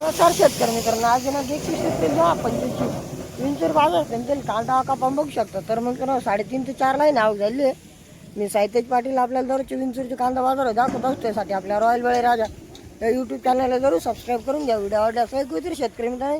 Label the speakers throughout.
Speaker 1: Sir शेतकरी मित्रांनो आज ना 21 विंचूर बाजार त्यांनी कांदा कापा बघू शकता. तर मग 3.5 ते 4 लाईन आव झाली. मी साहित्यज पाटील आपल्याला दररोजचे विंचूरचे कांदा बाजार दाखवत असतो. त्यासाठी आपल्या रॉयल बळे राजा या यूट्यूब चॅनलला जरूर सबस्क्राईब करून घ्या. व्हिडिओ आवडल्यास एकत्र शेतकरी मित्रांनो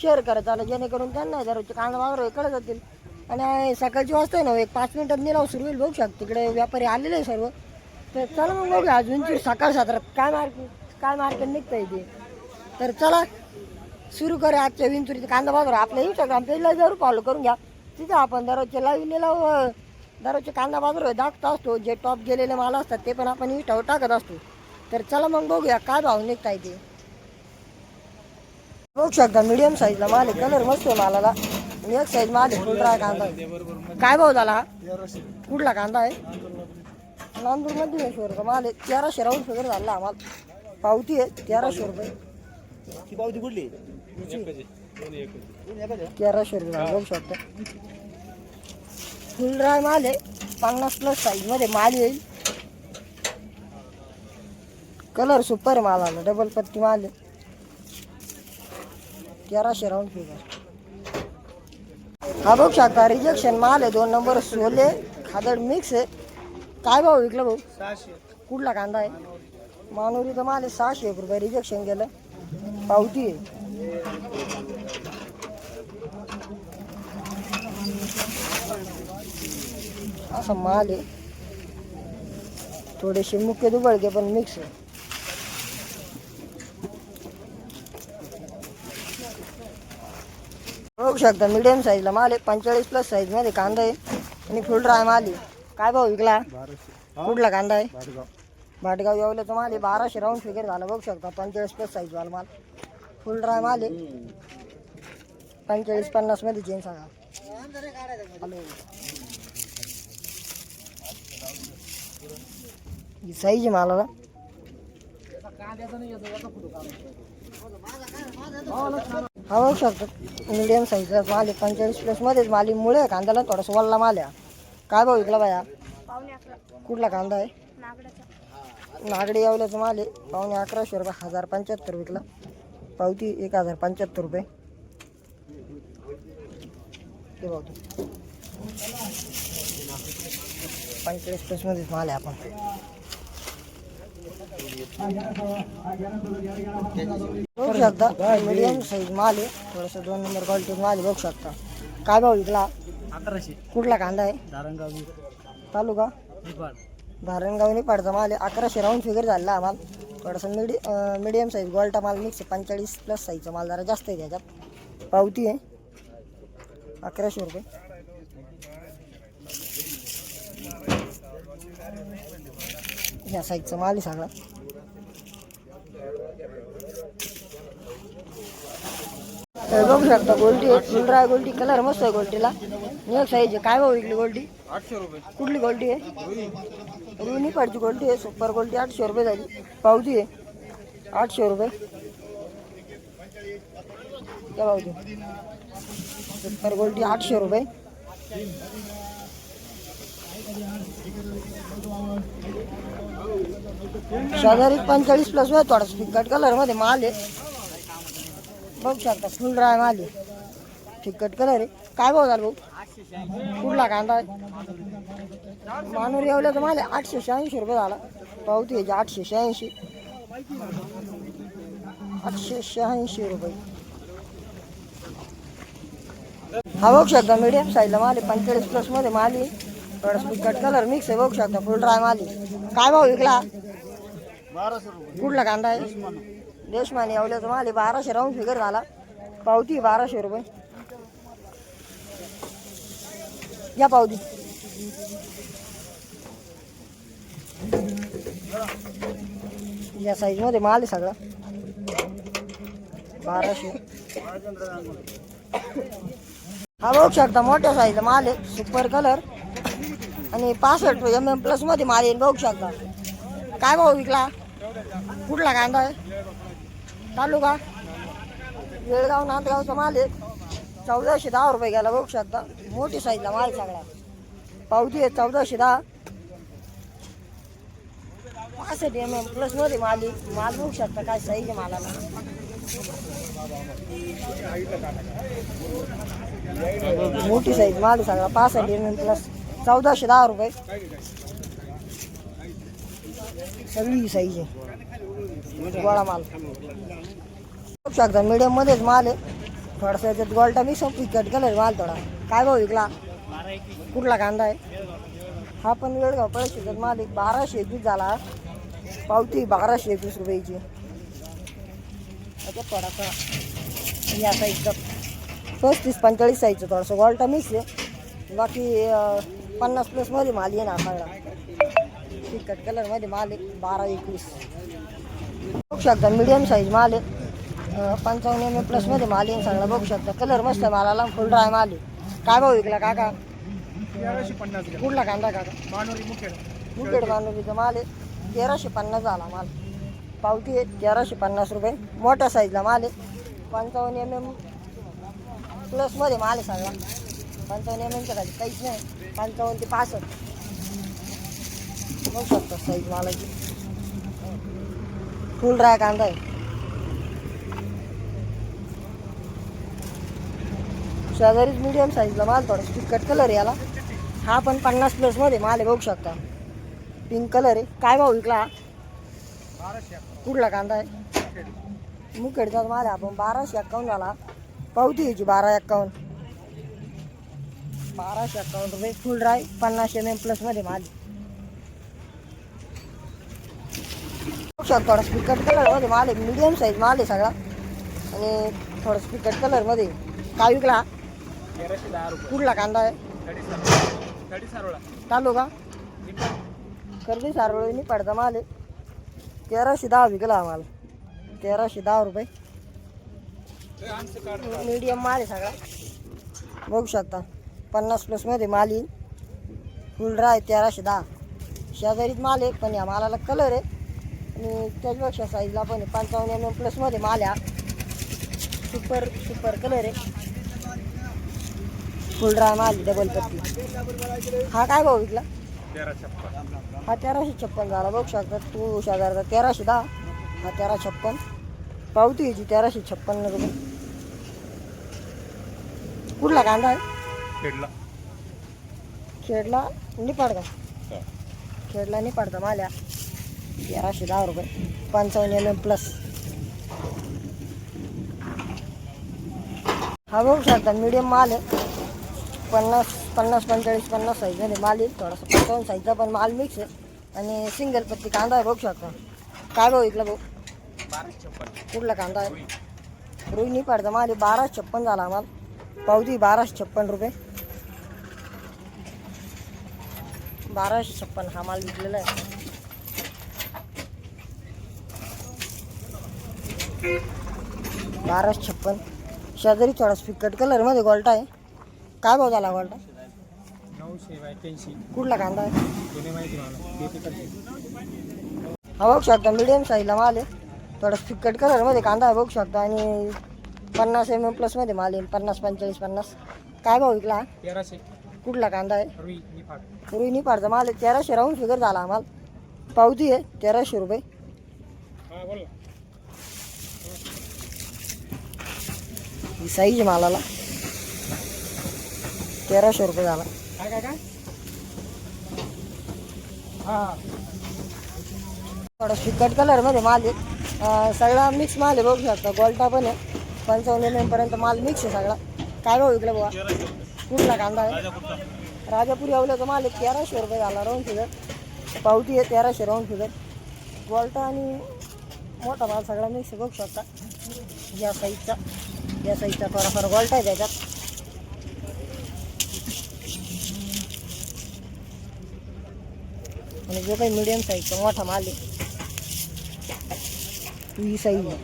Speaker 1: शेअर करा चालेल, जेणेकरून त्यांना दररोजचे कांदा बाजार कळत जातील. आणि सकाळची वाजता आहे ना एक 5 मिनिटात निलाव सुरू होईल बघू शकतो. तिकडे व्यापारी आलेले आहे सर्व. तर चला मग बघूया आज विंचूर सकाळ सातारात काय मार्केट निघतं इथे. तर चला सुरू करूया आजच्या विंचुरीचे कांदा बाजार. आपल्या इंस्टाग्राम पेजला जरूर फॉलो करून घ्या. तिथे आपण दररोजचे लाईव्ह निलाव दररोजचे कांदा बाजार दाखवत असतो. जे टॉप गेलेले माल असतात ते पण आपण इंस्टावर टाकत असतो. तर चला मग बघूया काय भाव निघताय ते. बघू शकता मीडियम साईजला माल आहे. कलर मस्त आहे मालाला. एक साईज माल आहे. फुल ड्राय कांदा आहे. काय भाव झाला हा? कुठला कांदा आहे? नांदूरमध्ये का माल आहे. 1300 राऊंड फिगर झाला आम्हाला. पावती आहे 1300 रुपये.
Speaker 2: पावती कुठली?
Speaker 1: 1300 रुपये बघू शकता. फुल ड्राय माल आहे. 50+ साईज मध्ये माल येईल. कलर सुपर माल आला. डबल पत्ती माल आहे. 1300 राऊंड फिगर. हा बघू शकता रिजेक्शन माल आहे. 2 नंबर सोले खादड मिक्स आहे. काय भाव विकला भाऊ?
Speaker 2: 600.
Speaker 1: कुठला कांदा आहे? मानुरीचा माल आहे. 600 रुपये रिजेक्शन गेलं. पावती आहे. असा माल आहे. थोडेसे मुख्य दुबळके पण मिक्स आहे. बघू शकता मीडियम साईजला माल आहे. 45+ साईज मध्ये कांदा आहे आणि फुल ड्राय माल आहे. काय भाव विकला?
Speaker 2: 1200.
Speaker 1: कुठला कांदा आहे? भाटगाव येवल्याचा माल आहे. 1200 राऊंड फिगर झाला बघू शकता. 45+ साईज वाला माल. फुल ड्राय माल आहे. 45-50 मध्ये चेंज सांगा. ही साईज आहे मालाला. हा बघू शकतो मीडियम साईजचा माल आहे. 45+ मध्येच माली मुळे कांद्याला थोडासा वल्ला माल आहे. काय भाव विकला बाया? कुठला कांदा आहे? नागडी येवल्याचा माल आहे. 1150 रुपये. 1075 विकला. पावती 1075 रुपये. ते पावती 45+ मध्येच माल आहे. आपण बघू शकता मीडियम साईज माल आहे. थोडंसं 2 नंबर क्वालिटी माल आहे. बघू शकता. काय भाव विकला?
Speaker 2: 1100.
Speaker 1: कुठला कांदा आहे?
Speaker 2: धारणगाव
Speaker 1: तालुका धारणगाव निपाडचा माल आहे. 1100 राऊंड फिगर झाला आम्हाला. थोडासा मीडियम साईज गोल्टा माल मिक्स आहे. 45+ साईजचा माल जरा जास्त आहे त्याच्यात. पावती आहे 1100 रुपये. या साईजचा माल आहे सगळा. बघू शकता गोल्टी आहे. फुल ड्राय गोल्टी. कलर मस्त आहे गोल्टीला. एक साईज आहे. काय भाव विकली गोल्टी?
Speaker 2: 800 रुपये.
Speaker 1: कुठली गोल्टी आहे? रुनी पाडची गोल्टी आहे. सुपर गोल्टी 800 रुपये झाली. पावती आहे 800 रुपये. क्या पावती? सुपर गोल्टी 800 रुपये. शेजारी 45+ मध्ये थोडासा फिकट कलर मध्ये माल आहे. बघू शकता फुल ड्राय माल आहे. फिकट कलर आहे. काय भाव झाला भाऊ? कुठला कांदा आहे? मानूर येवल्याचा माल आहे. 886 रुपये झाला. पावती आहे 886. 886 रुपये. हा बघू शकता मीडियम साईजला माल आहे. 45+ मध्ये माल आहे. थोडासा फिकट कलर मिक्स आहे. बघू शकता फुल ड्राय माल आहे. काय भाव विकला?
Speaker 2: 1200 रुपये.
Speaker 1: कुठला कांदा आहे? देशमाने येवल्याचा माल आहे. 1200 राऊंड फिगर झाला. पावती 1200 रुपये. या पावती या साईज मध्ये माल आहे सगळा. 1200. हा बघू शकता मोठ्या साईजचा माल आहे. सुपर कलर आणि 65 mm+ मध्ये माल आहे. बघू शकता. काय भाव विकला? कुठला कांदा आहे? तालुका वेळगाव नांदगावचा माल आहे. 1410 रुपये गेला. बघू शकता मोठी साईजला माल सगळा. पावती आहे 1410. 65 mm+ मध्ये माल बघू शकता काय साईज आहे मालाला. मोठी साईज माल आहे सगळा 65 mm प्लस 1410 रुपये सगळी साईज आहे गोळा माल बघू शकता मीडियम मध्येच माल आहे थोडासा याच्यात गोल्टा मिक्स कट कलर माल थोडा काय भाव विकला कुठला कांदा आहे हा पण वेळगाव पैसे माल आहे 1221 झाला पावती 1221 रुपयाची याच्यात थोडासा या साईजचा 35-45 साईजचा थोडासा गोल्टा मिक्स आहे बाकी 50+ मध्ये माल आहे ना सगळा फिकट कलरमध्ये माल आहे 1221 बघू शकता मीडियम साईज माल आहे 55 mm प्लस मध्ये माल आहे सगळा बघू शकता कलर मस्त आहे मालाला फुल ड्राय माल आहे काय भाव विकला काका
Speaker 2: 1350
Speaker 1: कुठला कांदा काका
Speaker 2: मानोरी मुखेड
Speaker 1: मुकेड मानवीचा माल आहे 1350 झाला माल पावती आहे 1350 रुपये मोठ्या साईजला माल आहे 55 mm प्लस मध्ये माल आहे सगळा 55 mm खाली काहीच नाही 55 ते 65 बघू शकता साईज मालाची फुल ड्राय कांदा आहे शेजारीच मीडियम साईजला माल थोडा फिकट कलर आहे याला हा पण 50+ मध्ये माल आहे बघू शकता पिंक कलर आहे काय भाव विकला कुठला कांदा आहे मुखेडचा माल आहे आपण 1251 झाला पावती यायची 1251 रुपये फुल ड्राय 50 mm प्लस मध्ये माल बघू शकता थोडा फिकट कलर मध्ये माल आहे मीडियम साईज माल आहे सगळा आणि थोडा फिकट कलर मध्ये काय विकला
Speaker 2: 1310 रुपये
Speaker 1: कुठला कांदा आहे
Speaker 2: कडी सारोळा
Speaker 1: तालुका कर्दी सारोळी पडता माल आहे 1310 विकला आम्हाला 1310 रुपये मीडियम माल आहे सगळा बघू शकता 50+ मध्ये माल येईल फुल ड्राय 1310 शेजारीत माल आहे पण या मालाला कलर आहे आणि त्याच्यापेक्षा साईजला पण 55 mm प्लस मध्ये माल आहे सुपर कलर आहे फुल ड्राय माल डबल पत्ती हा काय भाव विकला
Speaker 2: 1356
Speaker 1: हा 1356 झाला बघू शकता तू शेजारचा 1310 हा 1356 पावती याची 1356 रुपये कुठला कांदा आहे खेडला निपाड का खेडला निपाडता माल्या 1310 रुपये 55 mm प्लस हा बघू शकता मीडियम माल आहे 50-45-50 साईजमध्ये माल येईल थोडासा 55 साईजचा पण माल मिक्स आहे आणि सिंगल पत्ती कांदा आहे बघू शकता काय भाऊ विकला भाऊ
Speaker 2: 1256
Speaker 1: कुठला कांदा आहे रोहिणी पडता माल 1256 झाला माल पावती 1256 रुपये 1256 हा माल विकलेला आहे 1256 शेजारी थोडा फिकट कलरमध्ये गोल्टा आहे काय भाव झाला गोल्टा
Speaker 2: 982
Speaker 1: कुठला कांदा आहे
Speaker 2: जुने माहिती मला
Speaker 1: हा बघू शकता मीडियम साईजला माल आहे थोडा फिकट कलरमध्ये कांदा आहे बघू शकता आणि 50 mm प्लस मध्ये माल येईल 50-45-50 काय भाव विकला
Speaker 2: 1300
Speaker 1: कुठला कांदा आहे
Speaker 2: रुई निफाड
Speaker 1: रुई निपाडचा माल आहे 1300 राऊंड फिगर झाला आम्हाला पावती आहे 1300 रुपये
Speaker 2: हा बोल
Speaker 1: ही साईज आहे मालाला 1300 रुपये झाला
Speaker 2: काय हा
Speaker 1: थोडा फिकट कलरमध्ये माल आहे सगळा मिक्स माल आहे बघू शकता गोल्टा पण आहे 55 mm पर्यंत माल मिक्स आहे सगळा काय भाव विकला बुवा कुठला कांदा आहे राजापुरी आवल्याचा माल आहे 1300 रुपये झाला राऊंड फिगर पावती आहे 1300 राऊंड फिगर गोल्टा आणि मोठा माल सगळा मिक्स आहे बघू शकता या साईजचा थोडाफार गोल्टा आहे त्याच्यात आणि जो काही मीडियम साईजचा मोठा माल आहे ही साईज आहे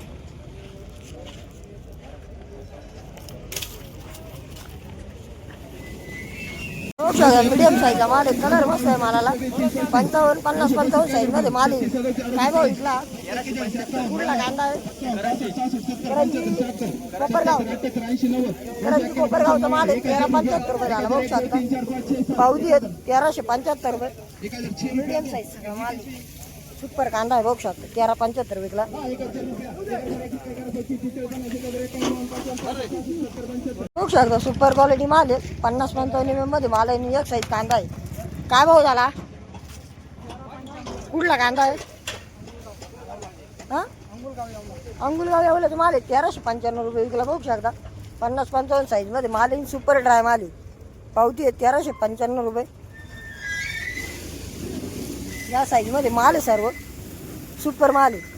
Speaker 1: मीडियम साईजचा माल आहे कलर मस्त आहे मालाला 50-55 साईज मध्ये माल आहे काय भाव विकला कुठला कांदा आहे कोपरगावचा माल आहे 1375 रुपये झाला बघू शकता पावती आहे 1375 रुपये मीडियम साईज सगळा माल सुपर कांदा आहे बघू शकता 13,75 विकला. बघू शकता सुपर क्वालिटी माल आहे. 50-55 मध्ये माल आहे. एक साईज कांदा आहे. काय भाव झाला? कुठला कांदा आहे? हां अंगुलगाव एवढ्याचा माल आहे. 1395 रुपये विकला बघू शकता. 50-55 साईजमध्ये माल आहे. सुपर ड्राय माल आहे. पावती आहे 1395 रुपये. या साईजमध्ये माल आहे सर्व सुपर माल आहे.